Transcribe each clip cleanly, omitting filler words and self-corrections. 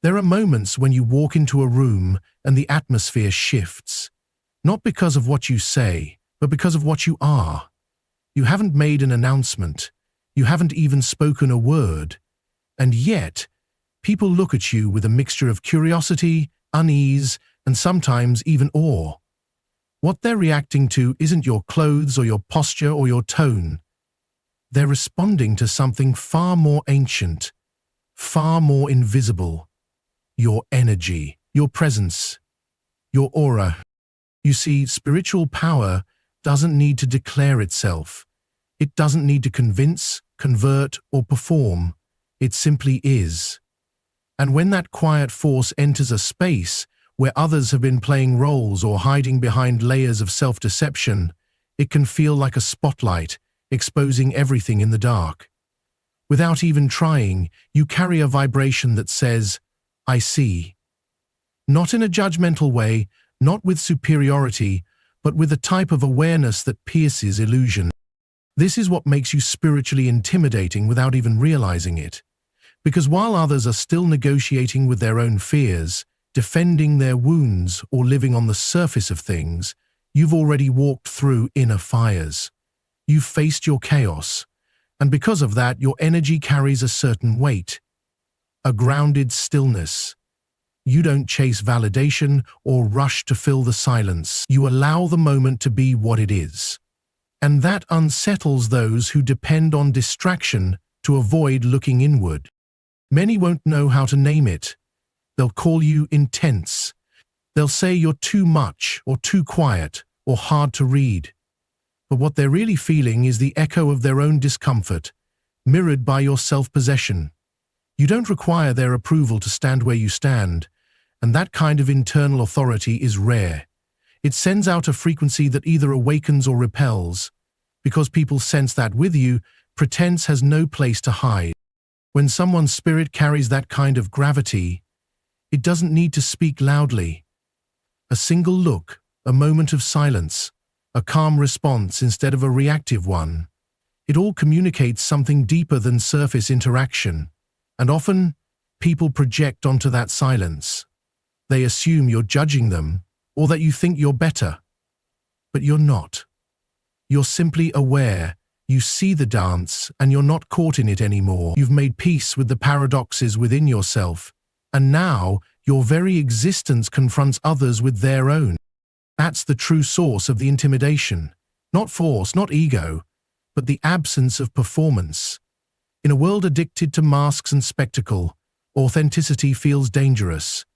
There are moments when you walk into a room and the atmosphere shifts, not because of what you say, but because of what you are. You haven't made an announcement, you haven't even spoken a word, and yet, people look at you with a mixture of curiosity, unease, and sometimes even awe. What they're reacting to isn't your clothes or your posture or your tone. They're responding to something far more ancient, far more invisible. Your energy, your presence, your aura. You see, spiritual power doesn't need to declare itself. It doesn't need to convince, convert, or perform. It simply is. And when that quiet force enters a space where others have been playing roles or hiding behind layers of self-deception, it can feel like a spotlight, exposing everything in the dark. Without even trying, you carry a vibration that says, "I see." Not in a judgmental way, not with superiority, but with a type of awareness that pierces illusion. This is what makes you spiritually intimidating without even realizing it. Because while others are still negotiating with their own fears, defending their wounds, or living on the surface of things, you've already walked through inner fires. You've faced your chaos, and because of that, your energy carries a certain weight, a grounded stillness. You don't chase validation or rush to fill the silence. You allow the moment to be what it is. And that unsettles those who depend on distraction to avoid looking inward. Many won't know how to name it. They'll call you intense. They'll say you're too much or too quiet or hard to read. But what they're really feeling is the echo of their own discomfort, mirrored by your self-possession. You don't require their approval to stand where you stand, and that kind of internal authority is rare. It sends out a frequency that either awakens or repels. Because people sense that with you, pretense has no place to hide. When someone's spirit carries that kind of gravity, it doesn't need to speak loudly. A single look, a moment of silence, a calm response instead of a reactive one. It all communicates something deeper than surface interaction, and often, people project onto that silence. They assume you're judging them, or that you think you're better. But you're not. You're simply aware, you see the dance, and you're not caught in it anymore. You've made peace with the paradoxes within yourself, and now your very existence confronts others with their own. That's the true source of the intimidation. Not force, not ego, but the absence of performance. In a world addicted to masks and spectacle, authenticity feels dangerous.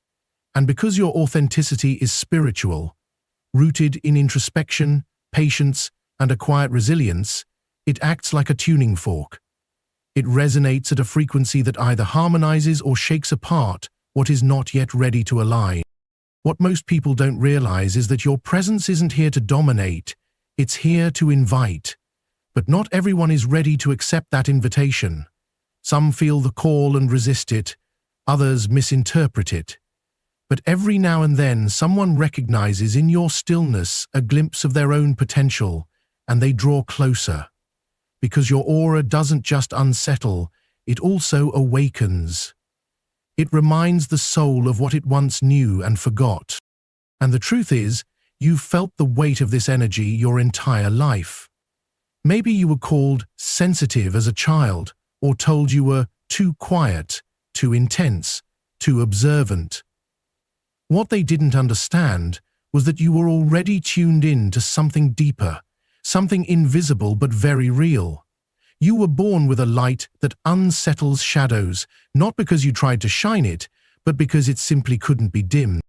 And because your authenticity is spiritual, rooted in introspection, patience, and a quiet resilience, it acts like a tuning fork. It resonates at a frequency that either harmonizes or shakes apart what is not yet ready to align. What most people don't realize is that your presence isn't here to dominate, it's here to invite. But not everyone is ready to accept that invitation. Some feel the call and resist it, others misinterpret it. But every now and then someone recognizes in your stillness a glimpse of their own potential, and they draw closer. Because your aura doesn't just unsettle, it also awakens. It reminds the soul of what it once knew and forgot. And the truth is, you've felt the weight of this energy your entire life. Maybe you were called sensitive as a child, or told you were too quiet, too intense, too observant. What they didn't understand was that you were already tuned in to something deeper, something invisible but very real. You were born with a light that unsettles shadows, not because you tried to shine it, but because it simply couldn't be dimmed.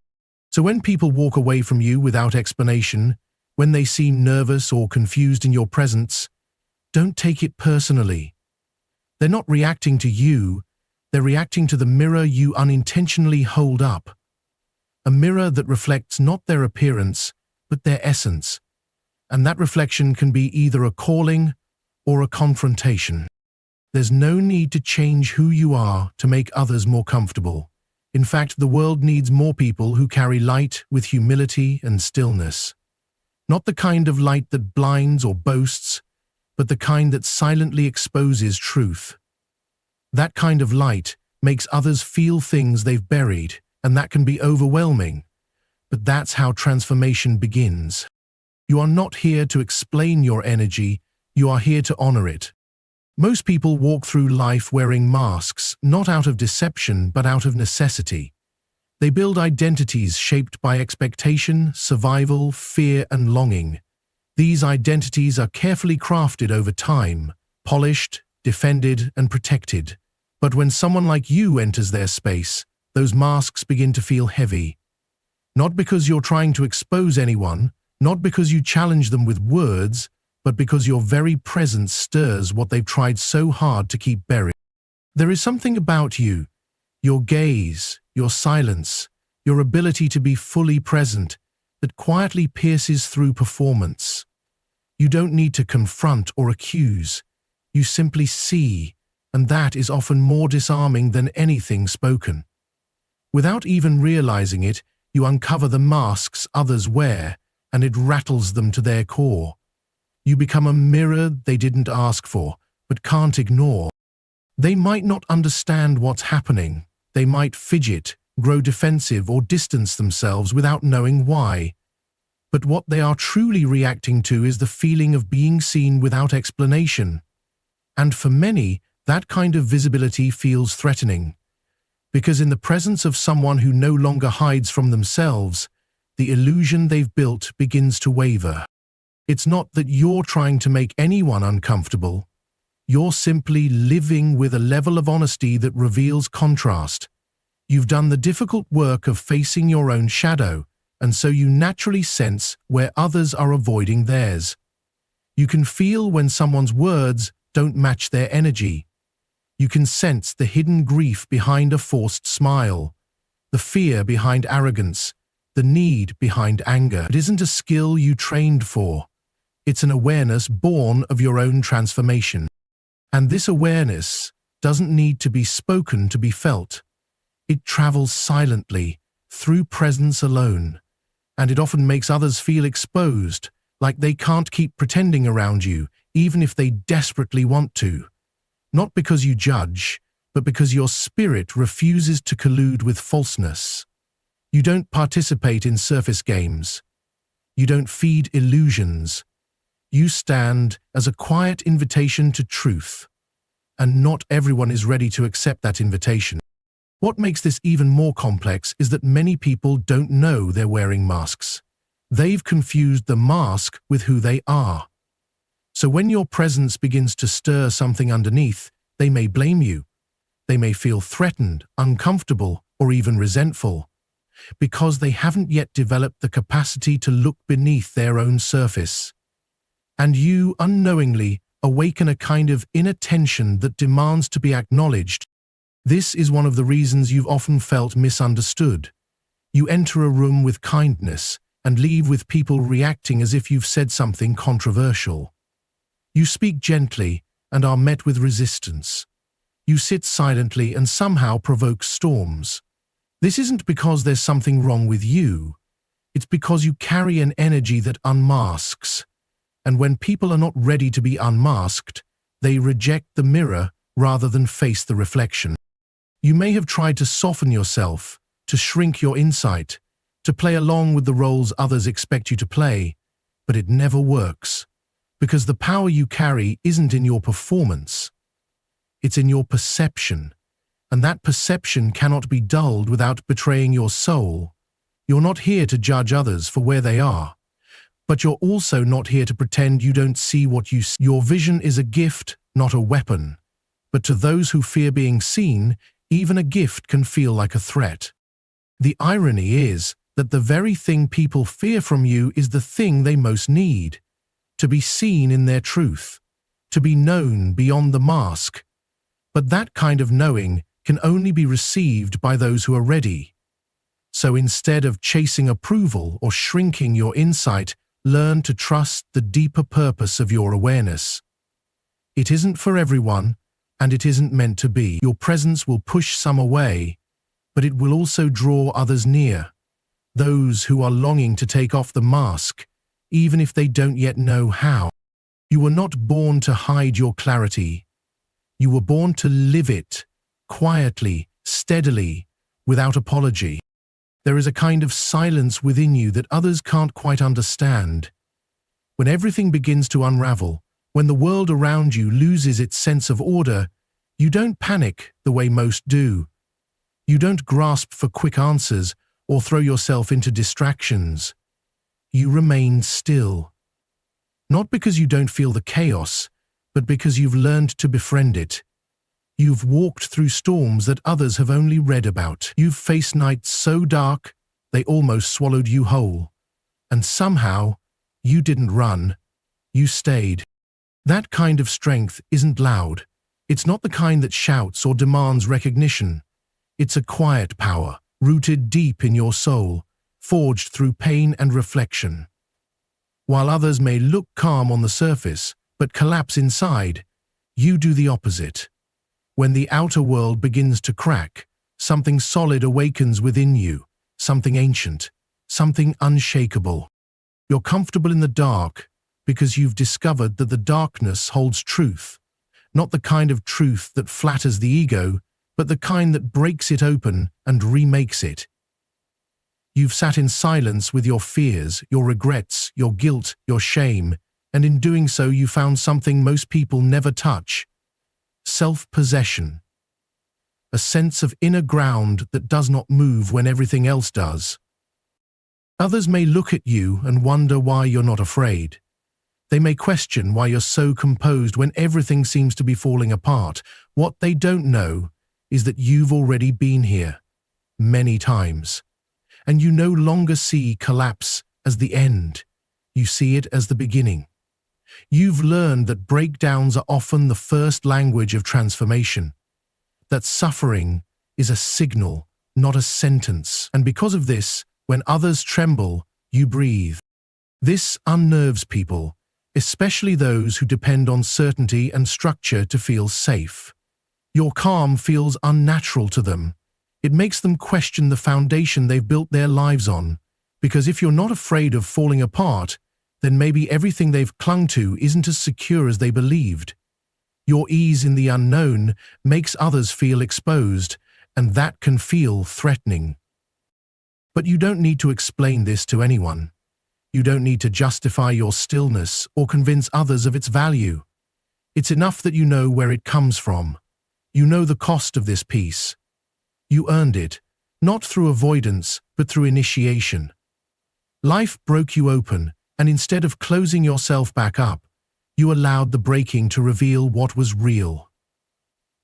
So when people walk away from you without explanation, when they seem nervous or confused in your presence, don't take it personally. They're not reacting to you, they're reacting to the mirror you unintentionally hold up. A mirror that reflects not their appearance, but their essence. And that reflection can be either a calling or a confrontation. There's no need to change who you are to make others more comfortable. In fact, the world needs more people who carry light with humility and stillness. Not the kind of light that blinds or boasts, but the kind that silently exposes truth. That kind of light, makes others feel things they've buried, and that can be overwhelming. But that's how transformation begins. You are not here to explain your energy, you are here to honor it. Most people walk through life wearing masks, not out of deception, but out of necessity. They build identities shaped by expectation, survival, fear, and longing. These identities are carefully crafted over time, polished, defended, and protected. But when someone like you enters their space, those masks begin to feel heavy. Not because you're trying to expose anyone, not because you challenge them with words, but because your very presence stirs what they've tried so hard to keep buried. There is something about you, your gaze, your silence, your ability to be fully present, that quietly pierces through performance. You don't need to confront or accuse. You simply see, and that is often more disarming than anything spoken. Without even realizing it, you uncover the masks others wear, and it rattles them to their core. You become a mirror they didn't ask for, but can't ignore. They might not understand what's happening. They might fidget, grow defensive, or distance themselves without knowing why. But what they are truly reacting to is the feeling of being seen without explanation. And for many, that kind of visibility feels threatening. Because in the presence of someone who no longer hides from themselves, the illusion they've built begins to waver. It's not that you're trying to make anyone uncomfortable. You're simply living with a level of honesty that reveals contrast. You've done the difficult work of facing your own shadow, and so you naturally sense where others are avoiding theirs. You can feel when someone's words don't match their energy. You can sense the hidden grief behind a forced smile, the fear behind arrogance, the need behind anger. It isn't a skill you trained for. It's an awareness born of your own transformation. And this awareness doesn't need to be spoken to be felt. It travels silently, through presence alone, and it often makes others feel exposed, like they can't keep pretending around you, even if they desperately want to. Not because you judge, but because your spirit refuses to collude with falseness. You don't participate in surface games. You don't feed illusions. You stand as a quiet invitation to truth, and not everyone is ready to accept that invitation. What makes this even more complex is that many people don't know they're wearing masks. They've confused the mask with who they are. So when your presence begins to stir something underneath, they may blame you. They may feel threatened, uncomfortable, or even resentful, because they haven't yet developed the capacity to look beneath their own surface. And you, unknowingly, awaken a kind of inner tension that demands to be acknowledged. This is one of the reasons you've often felt misunderstood. You enter a room with kindness and leave with people reacting as if you've said something controversial. You speak gently and are met with resistance. You sit silently and somehow provoke storms. This isn't because there's something wrong with you. It's because you carry an energy that unmasks. And when people are not ready to be unmasked, they reject the mirror rather than face the reflection. You may have tried to soften yourself, to shrink your insight, to play along with the roles others expect you to play, but it never works. Because the power you carry isn't in your performance. It's in your perception, and that perception cannot be dulled without betraying your soul. You're not here to judge others for where they are, but you're also not here to pretend you don't see what you see. Your vision is a gift, not a weapon. But to those who fear being seen, even a gift can feel like a threat. The irony is that the very thing people fear from you is the thing they most need. To be seen in their truth, to be known beyond the mask. But that kind of knowing can only be received by those who are ready. So instead of chasing approval or shrinking your insight, learn to trust the deeper purpose of your awareness. It isn't for everyone, and it isn't meant to be. Your presence will push some away, but it will also draw others near. Those who are longing to take off the mask, even if they don't yet know how. You were not born to hide your clarity. You were born to live it, quietly, steadily, without apology. There is a kind of silence within you that others can't quite understand. When everything begins to unravel, when the world around you loses its sense of order, you don't panic the way most do. You don't grasp for quick answers or throw yourself into distractions. You remain still. Not because you don't feel the chaos, but because you've learned to befriend it. You've walked through storms that others have only read about. You've faced nights so dark, they almost swallowed you whole. And somehow, you didn't run. You stayed. That kind of strength isn't loud. It's not the kind that shouts or demands recognition. It's a quiet power, rooted deep in your soul, forged through pain and reflection. While others may look calm on the surface, but collapse inside, you do the opposite. When the outer world begins to crack, something solid awakens within you, something ancient, something unshakable. You're comfortable in the dark because you've discovered that the darkness holds truth, not the kind of truth that flatters the ego, but the kind that breaks it open and remakes it. You've sat in silence with your fears, your regrets, your guilt, your shame, and in doing so you found something most people never touch: self-possession. A sense of inner ground that does not move when everything else does. Others may look at you and wonder why you're not afraid. They may question why you're so composed when everything seems to be falling apart. What they don't know is that you've already been here, many times. And you no longer see collapse as the end. You see it as the beginning. You've learned that breakdowns are often the first language of transformation. That suffering is a signal, not a sentence. And because of this, when others tremble, you breathe. This unnerves people, especially those who depend on certainty and structure to feel safe. Your calm feels unnatural to them. It makes them question the foundation they've built their lives on, because if you're not afraid of falling apart, then maybe everything they've clung to isn't as secure as they believed. Your ease in the unknown makes others feel exposed, and that can feel threatening. But you don't need to explain this to anyone. You don't need to justify your stillness or convince others of its value. It's enough that you know where it comes from. You know the cost of this peace. You earned it, not through avoidance, but through initiation. Life broke you open, and instead of closing yourself back up, you allowed the breaking to reveal what was real.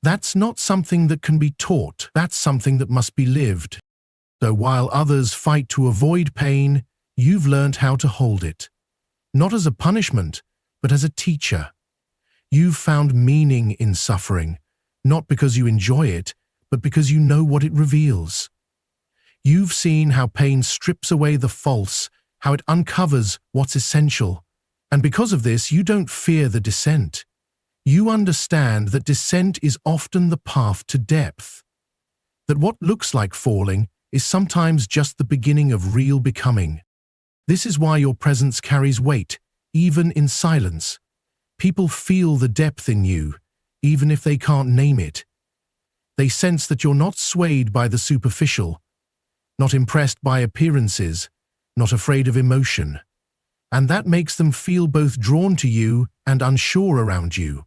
That's not something that can be taught. That's something that must be lived. So while others fight to avoid pain, you've learned how to hold it. Not as a punishment, but as a teacher. You've found meaning in suffering, not because you enjoy it, but because you know what it reveals. You've seen how pain strips away the false, how it uncovers what's essential. And because of this, you don't fear the descent. You understand that descent is often the path to depth. That what looks like falling is sometimes just the beginning of real becoming. This is why your presence carries weight, even in silence. People feel the depth in you, even if they can't name it. They sense that you're not swayed by the superficial, not impressed by appearances, not afraid of emotion. And that makes them feel both drawn to you and unsure around you.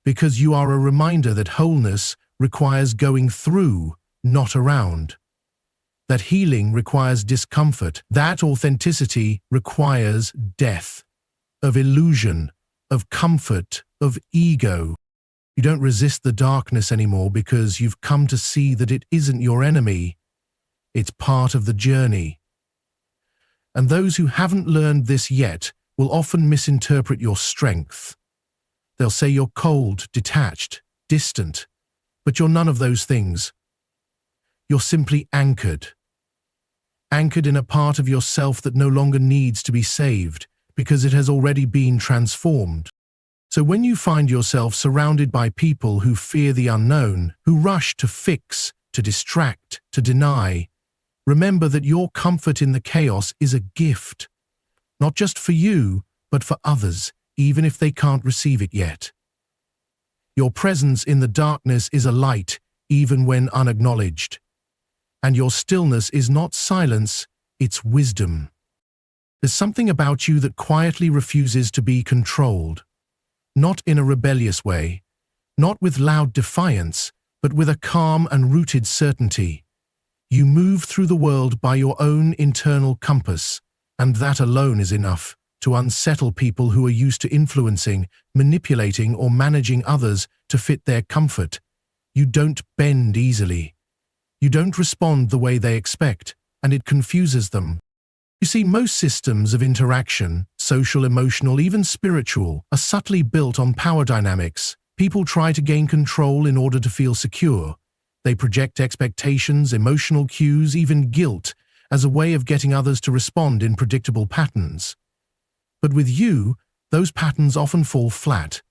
Because you are a reminder that wholeness requires going through, not around. That healing requires discomfort. That authenticity requires death, of illusion, of comfort, of ego. You don't resist the darkness anymore because you've come to see that it isn't your enemy. It's part of the journey. And those who haven't learned this yet will often misinterpret your strength. They'll say you're cold, detached, distant, but you're none of those things. You're simply anchored. Anchored in a part of yourself that no longer needs to be saved because it has already been transformed. So when you find yourself surrounded by people who fear the unknown, who rush to fix, to distract, to deny, remember that your comfort in the chaos is a gift, not just for you, but for others, even if they can't receive it yet. Your presence in the darkness is a light, even when unacknowledged. And your stillness is not silence, it's wisdom. There's something about you that quietly refuses to be controlled. Not in a rebellious way, not with loud defiance, but with a calm and rooted certainty. You move through the world by your own internal compass, and that alone is enough to unsettle people who are used to influencing, manipulating, or managing others to fit their comfort. You don't bend easily. You don't respond the way they expect, and it confuses them. You see, most systems of interaction, social, emotional, even spiritual, are subtly built on power dynamics. People try to gain control in order to feel secure. They project expectations, emotional cues, even guilt, as a way of getting others to respond in predictable patterns. But with you, those patterns often fall flat.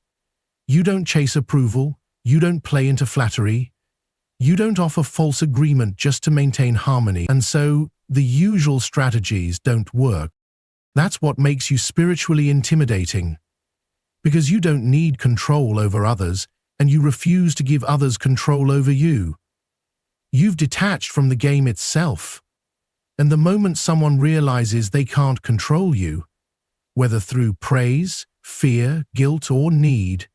You don't chase approval, you don't play into flattery, you don't offer false agreement just to maintain harmony, and so the usual strategies don't work. That's what makes you spiritually intimidating. Because you don't need control over others, and you refuse to give others control over you. You've detached from the game itself. And the moment someone realizes they can't control you, whether through praise, fear, guilt, or need,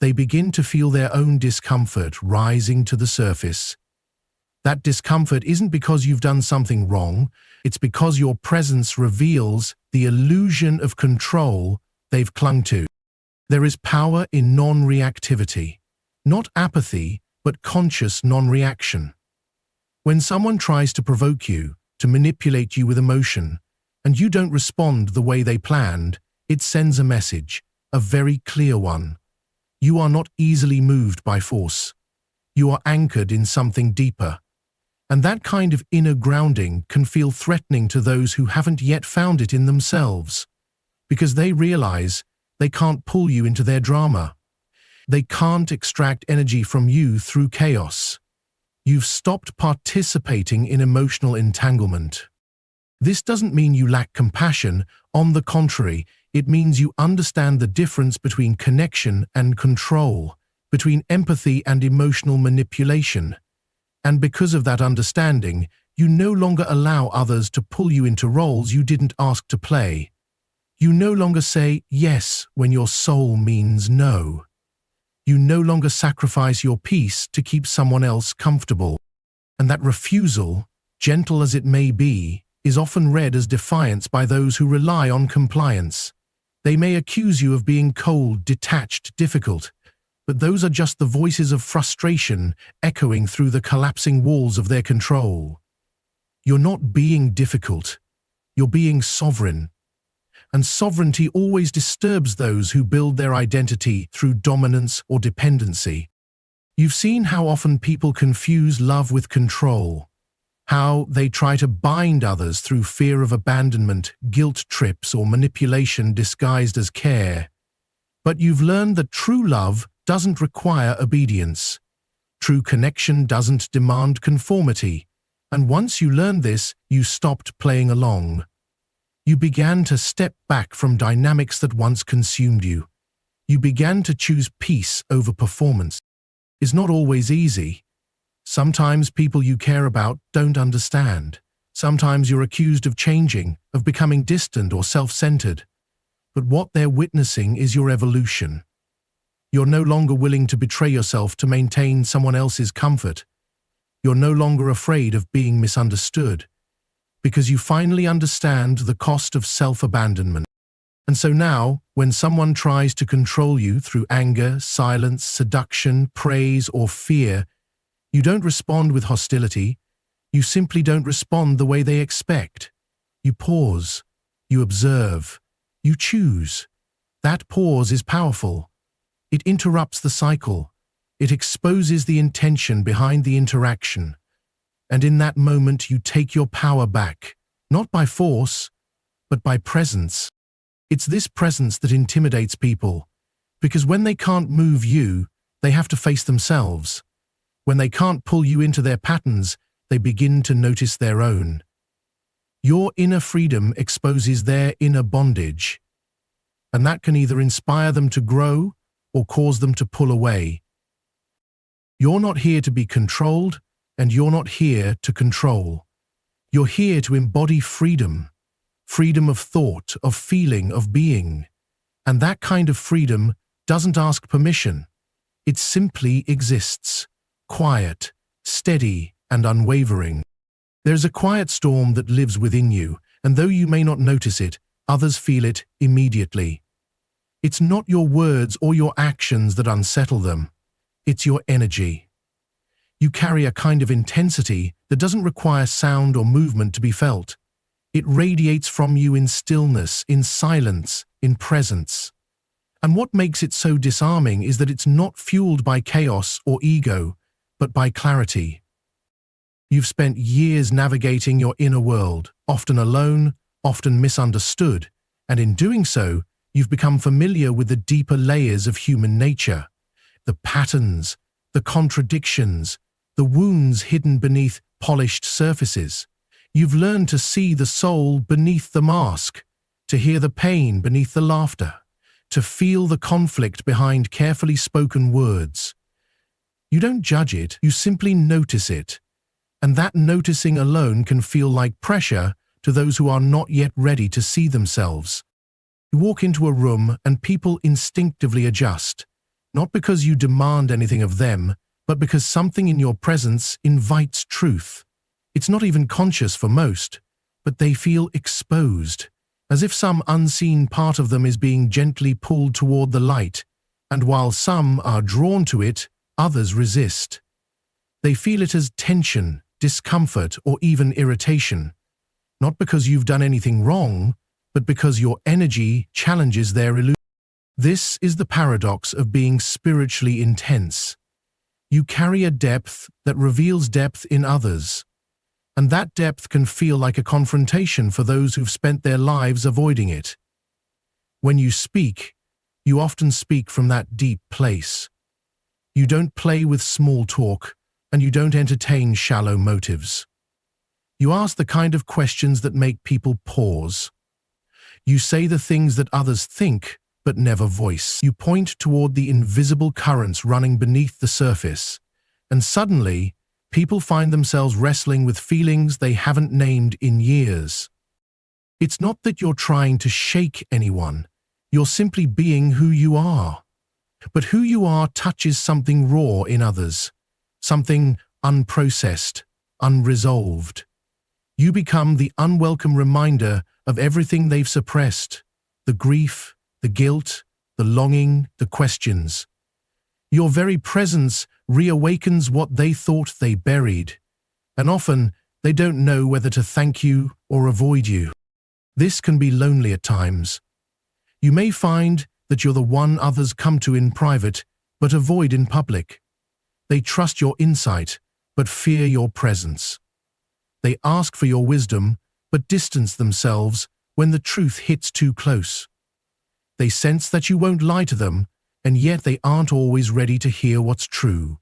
they begin to feel their own discomfort rising to the surface. That discomfort isn't because you've done something wrong, it's because your presence reveals the illusion of control they've clung to. There is power in non-reactivity, not apathy, but conscious non-reaction. When someone tries to provoke you, to manipulate you with emotion, and you don't respond the way they planned, it sends a message, a very clear one. You are not easily moved by force. You are anchored in something deeper. And that kind of inner grounding can feel threatening to those who haven't yet found it in themselves, because they realize they can't pull you into their drama. They can't extract energy from you through chaos. You've stopped participating in emotional entanglement. This doesn't mean you lack compassion. On the contrary, it means you understand the difference between connection and control, between empathy and emotional manipulation. And because of that understanding, you no longer allow others to pull you into roles you didn't ask to play. You no longer say yes when your soul means no. You no longer sacrifice your peace to keep someone else comfortable. And that refusal, gentle as it may be, is often read as defiance by those who rely on compliance. They may accuse you of being cold, detached, difficult, but those are just the voices of frustration echoing through the collapsing walls of their control. You're not being difficult, you're being sovereign. And sovereignty always disturbs those who build their identity through dominance or dependency. You've seen how often people confuse love with control, how they try to bind others through fear of abandonment, guilt trips, or manipulation disguised as care. But you've learned that true love doesn't require obedience. True connection doesn't demand conformity. And once you learned this, you stopped playing along. You began to step back from dynamics that once consumed you. You began to choose peace over performance. It's not always easy. Sometimes people you care about don't understand. Sometimes you're accused of changing, of becoming distant or self-centered. But what they're witnessing is your evolution. You're no longer willing to betray yourself to maintain someone else's comfort. You're no longer afraid of being misunderstood, because you finally understand the cost of self-abandonment. And so now, when someone tries to control you through anger, silence, seduction, praise, or fear, you don't respond with hostility. You simply don't respond the way they expect. You pause. You observe. You choose. That pause is powerful. It interrupts the cycle. It exposes the intention behind the interaction. And in that moment, you take your power back, not by force, but by presence. It's this presence that intimidates people, because when they can't move you, they have to face themselves. When they can't pull you into their patterns, they begin to notice their own. Your inner freedom exposes their inner bondage, and that can either inspire them to grow or cause them to pull away. You're not here to be controlled, and you're not here to control. You're here to embody freedom. Freedom of thought, of feeling, of being. And that kind of freedom doesn't ask permission. It simply exists, quiet, steady, and unwavering. There's a quiet storm that lives within you, and though you may not notice it, others feel it immediately. It's not your words or your actions that unsettle them. It's your energy. You carry a kind of intensity that doesn't require sound or movement to be felt. It radiates from you in stillness, in silence, in presence. And what makes it so disarming is that it's not fueled by chaos or ego, but by clarity. You've spent years navigating your inner world, often alone, often misunderstood, and in doing so, you've become familiar with the deeper layers of human nature, the patterns, the contradictions, the wounds hidden beneath polished surfaces. You've learned to see the soul beneath the mask, to hear the pain beneath the laughter, to feel the conflict behind carefully spoken words. You don't judge it, you simply notice it. And that noticing alone can feel like pressure to those who are not yet ready to see themselves. You walk into a room and people instinctively adjust, not because you demand anything of them, but because something in your presence invites truth. It's not even conscious for most, but they feel exposed, as if some unseen part of them is being gently pulled toward the light, and while some are drawn to it, others resist. They feel it as tension, discomfort, or even irritation, not because you've done anything wrong, but because your energy challenges their illusion. This is the paradox of being spiritually intense. You carry a depth that reveals depth in others, and that depth can feel like a confrontation for those who've spent their lives avoiding it. When you speak, you often speak from that deep place. You don't play with small talk, and you don't entertain shallow motives. You ask the kind of questions that make people pause. You say the things that others think, but never voice. You point toward the invisible currents running beneath the surface, and suddenly, people find themselves wrestling with feelings they haven't named in years. It's not that you're trying to shake anyone, you're simply being who you are. But who you are touches something raw in others, something unprocessed, unresolved. You become the unwelcome reminder of everything they've suppressed, the grief, the guilt, the longing, the questions. Your very presence reawakens what they thought they buried, and often they don't know whether to thank you or avoid you. This can be lonely at times. You may find that you're the one others come to in private, but avoid in public. They trust your insight, but fear your presence. They ask for your wisdom, but distance themselves when the truth hits too close. They sense that you won't lie to them, and yet they aren't always ready to hear what's true.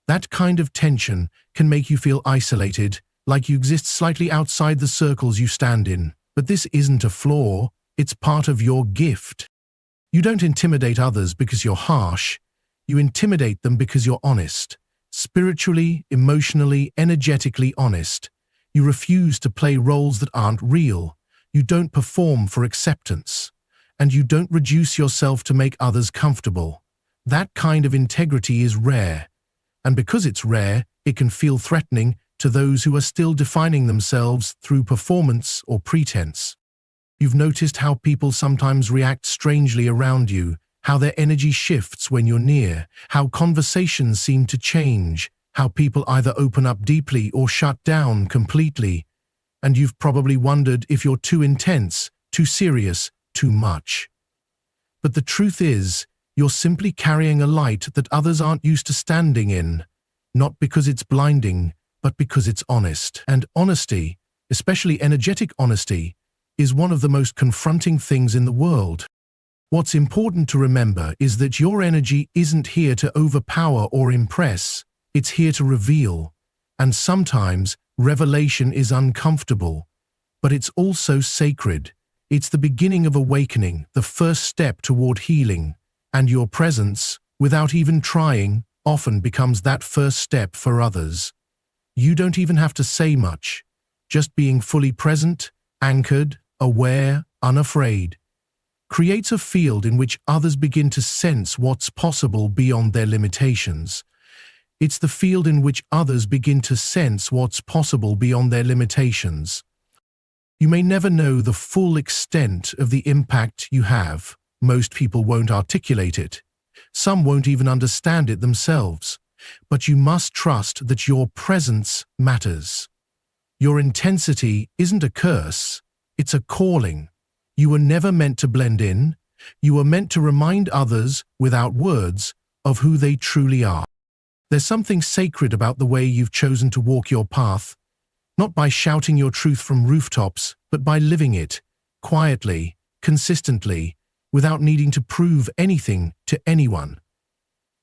That kind of tension can make you feel isolated, like you exist slightly outside the circles you stand in. But this isn't a flaw, it's part of your gift. You don't intimidate others because you're harsh, you intimidate them because you're honest. Spiritually, emotionally, energetically honest. You refuse to play roles that aren't real. You don't perform for acceptance. And you don't reduce yourself to make others comfortable. That kind of integrity is rare. And because it's rare, it can feel threatening to those who are still defining themselves through performance or pretense. You've noticed how people sometimes react strangely around you, how their energy shifts when you're near, how conversations seem to change, how people either open up deeply or shut down completely. And you've probably wondered if you're too intense, too serious, too much. But the truth is, you're simply carrying a light that others aren't used to standing in, not because it's blinding, but because it's honest. And honesty, especially energetic honesty, is one of the most confronting things in the world. What's important to remember is that your energy isn't here to overpower or impress, it's here to reveal. And sometimes, revelation is uncomfortable, but it's also sacred. It's the beginning of awakening, the first step toward healing, and your presence, without even trying, often becomes that first step for others. You don't even have to say much. Just being fully present, anchored, aware, unafraid, creates a field in which others begin to sense what's possible beyond their limitations. It's the field in which others begin to sense what's possible beyond their limitations. You may never know the full extent of the impact you have. Most people won't articulate it. Some won't even understand it themselves. But you must trust that your presence matters. Your intensity isn't a curse, it's a calling. You were never meant to blend in. You were meant to remind others, without words, of who they truly are. There's something sacred about the way you've chosen to walk your path, not by shouting your truth from rooftops, but by living it, quietly, consistently, without needing to prove anything to anyone.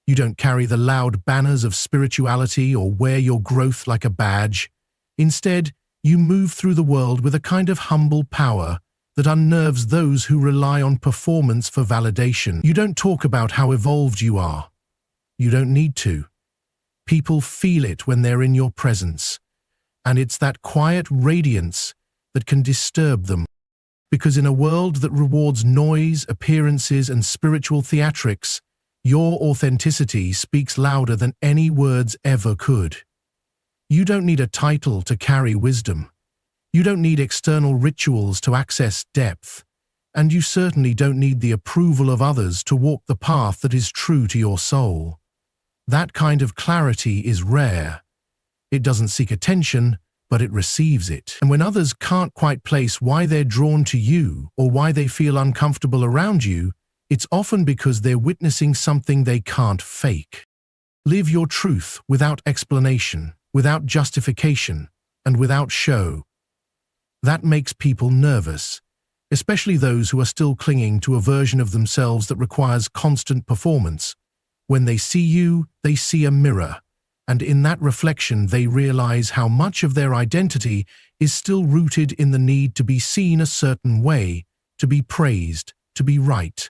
You don't carry the loud banners of spirituality or wear your growth like a badge. Instead, you move through the world with a kind of humble power that unnerves those who rely on performance for validation. You don't talk about how evolved you are. You don't need to. People feel it when they're in your presence, and it's that quiet radiance that can disturb them. Because in a world that rewards noise, appearances, and spiritual theatrics, your authenticity speaks louder than any words ever could. You don't need a title to carry wisdom. You don't need external rituals to access depth. And you certainly don't need the approval of others to walk the path that is true to your soul. That kind of clarity is rare. It doesn't seek attention, but it receives it. And when others can't quite place why they're drawn to you or why they feel uncomfortable around you, it's often because they're witnessing something they can't fake. Live your truth without explanation, without justification, and without show. That makes people nervous, especially those who are still clinging to a version of themselves that requires constant performance. When they see a mirror, and in that reflection they realize how much of their identity is still rooted in the need to be seen a certain way, to be praised, to be right.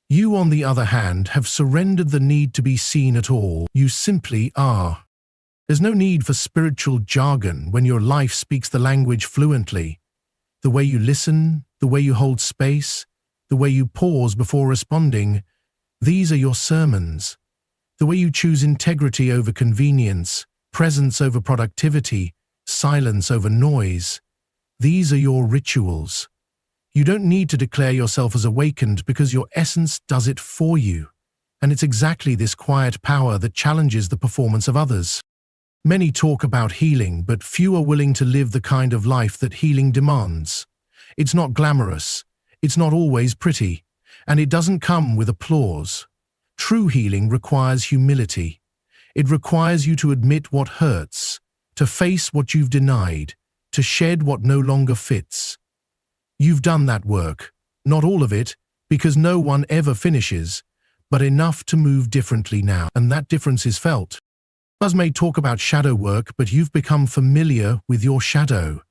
You, on the other hand, have surrendered the need to be seen at all. You simply are. There's no need for spiritual jargon when your life speaks the language fluently. The way you listen, the way you hold space, the way you pause before responding, these are your sermons. The way you choose integrity over convenience, presence over productivity, silence over noise, these are your rituals. You don't need to declare yourself as awakened because your essence does it for you. And it's exactly this quiet power that challenges the performance of others. Many talk about healing, but few are willing to live the kind of life that healing demands. It's not glamorous, it's not always pretty, and it doesn't come with applause. True healing requires humility. It requires you to admit what hurts, to face what you've denied, to shed what no longer fits. You've done that work, not all of it, because no one ever finishes, but enough to move differently now, and that difference is felt. Others may talk about shadow work, but you've become familiar with your shadow.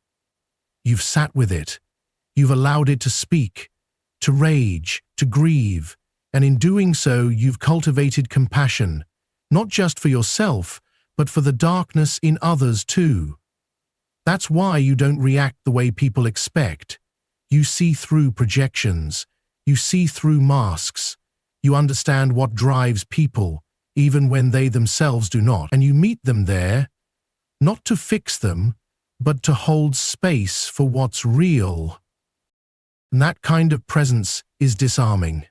You've sat with it. You've allowed it to speak, to rage, to grieve, and in doing so, you've cultivated compassion, not just for yourself, but for the darkness in others too. That's why you don't react the way people expect. You see through projections. You see through masks. You understand what drives people, even when they themselves do not. And you meet them there, not to fix them, but to hold space for what's real. And that kind of presence is disarming,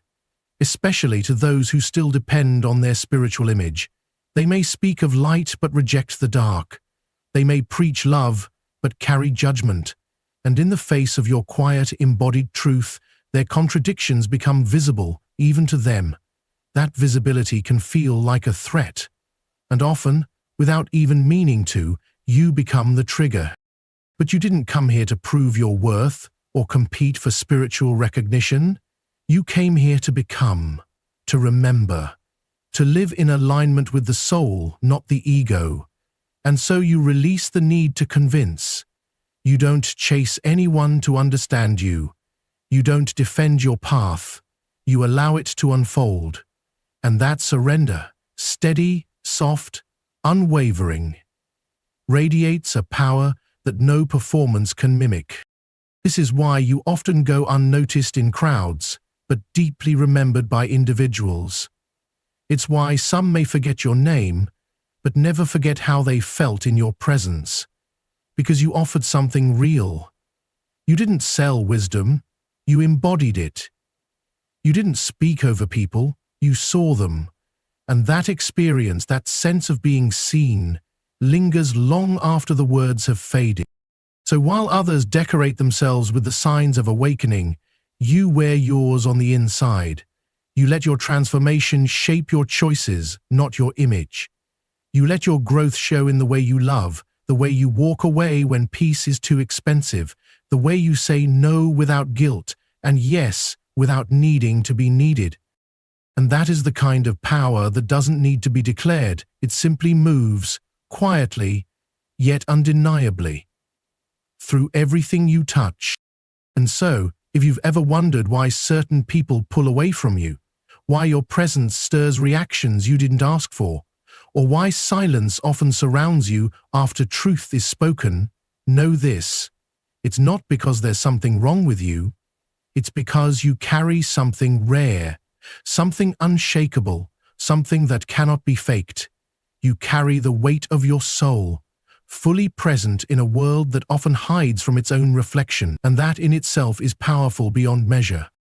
especially to those who still depend on their spiritual image. They may speak of light but reject the dark. They may preach love but carry judgment. And in the face of your quiet, embodied truth, their contradictions become visible, even to them. That visibility can feel like a threat. And often, without even meaning to, you become the trigger. But you didn't come here to prove your worth or compete for spiritual recognition. You came here to become, to remember, to live in alignment with the soul, not the ego. And so you release the need to convince. You don't chase anyone to understand you. You don't defend your path. You allow it to unfold. And that surrender steady, soft, unwavering, radiates a power that no performance can mimic. This is why you often go unnoticed in crowds, but deeply remembered by individuals. It's why some may forget your name, but never forget how they felt in your presence. Because you offered something real. You didn't sell wisdom, you embodied it. You didn't speak over people, you saw them. And that experience, that sense of being seen, lingers long after the words have faded. So while others decorate themselves with the signs of awakening, you wear yours on the inside. You let your transformation shape your choices, not your image. You let your growth show in the way you love, the way you walk away when peace is too expensive, the way you say no without guilt, and yes without needing to be needed. And that is the kind of power that doesn't need to be declared. It simply moves, quietly, yet undeniably, through everything you touch. And so, if you've ever wondered why certain people pull away from you, why your presence stirs reactions you didn't ask for, or why silence often surrounds you after truth is spoken, know this: it's not because there's something wrong with you, it's because you carry something rare, something unshakable, something that cannot be faked. You carry the weight of your soul, fully present in a world that often hides from its own reflection, and that in itself is powerful beyond measure.